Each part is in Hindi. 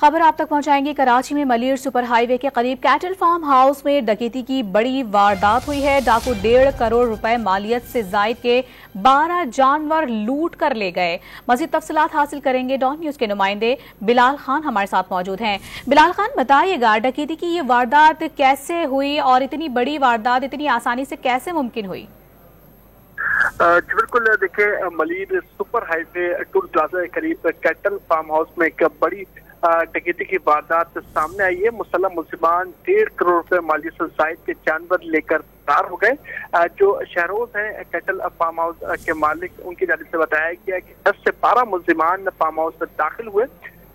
खबर आप तक पहुंचाएंगे। कराची में मलिर सुपर हाईवे के करीब कैटल फार्म हाउस में डकैती की बड़ी वारदात हुई है। डाकू 1.5 करोड़ रुपए मालियत से जायद के 12 जानवर लूट कर ले गए। मजीद तफसीलात हासिल करेंगे। डॉन न्यूज के नुमाइंदे बिलाल खान हमारे साथ मौजूद हैं। बिलाल खान, बताइएगा डकैती की ये वारदात कैसे हुई और इतनी बड़ी वारदात इतनी आसानी से कैसे मुमकिन हुई? जी बिल्कुल, देखिए Malir super highway toll plaza के करीब कैटल फार्म हाउस में एक बड़ी डकैती की वारदात सामने आई है। मुसल्लम मुल्जिमान 1.5 करोड़ रुपए मालियत से जायद के जानवर लेकर फरार हो गए। जो शहरोज हैं कैटल फार्म हाउस के मालिक, उनकी जानिब से बताया गया कि 10 से 12 मुल्जिमान फार्म हाउस में दाखिल हुए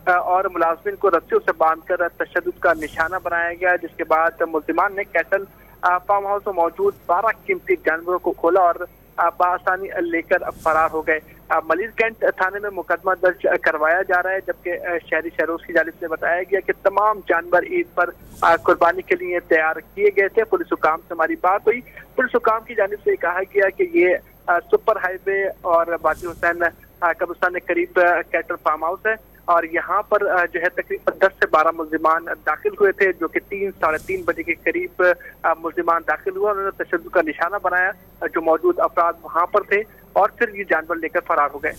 और मुलाजमिन को रस्सियों से बांधकर तशद्दुद का निशाना बनाया गया, जिसके बाद मुल्जिमान ने कैटल फार्म हाउस में मौजूद 12 कीमती जानवरों को खोला और बआसानी लेकर फरार हो गए। मलिर कैंट थाने में मुकदमा दर्ज करवाया जा रहा है, जबकि शहरी शहरों की जानिब से बताया गया कि तमाम जानवर ईद पर कुर्बानी के लिए तैयार किए गए थे। पुलिस हुकाम से हमारी बात हुई। पुलिस हुकाम की जानिब से कहा गया कि ये सुपर हाईवे और बाजी हुसैन कब्रिस्तान के करीब कैटल फार्म हाउस है और यहाँ पर जो है तकरीबन 10 से 12 मुल्जिमान दाखिल हुए थे, जो कि 3-3:30 बजे के करीब मुल्जिमान दाखिल हुआ। उन्होंने तशद्दुद का निशाना बनाया जो मौजूद अफराद वहाँ पर थे और फिर ये जानवर लेकर फरार हो गए।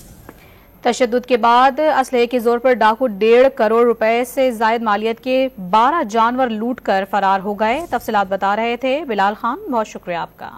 तशद्दुद के बाद असलहे के जोर पर डाकू 1.5 करोड़ रुपए से जायद मालियत के 12 जानवर लूट कर फरार हो गए। तफसीलात बता रहे थे बिलाल खान, बहुत शुक्रिया आपका।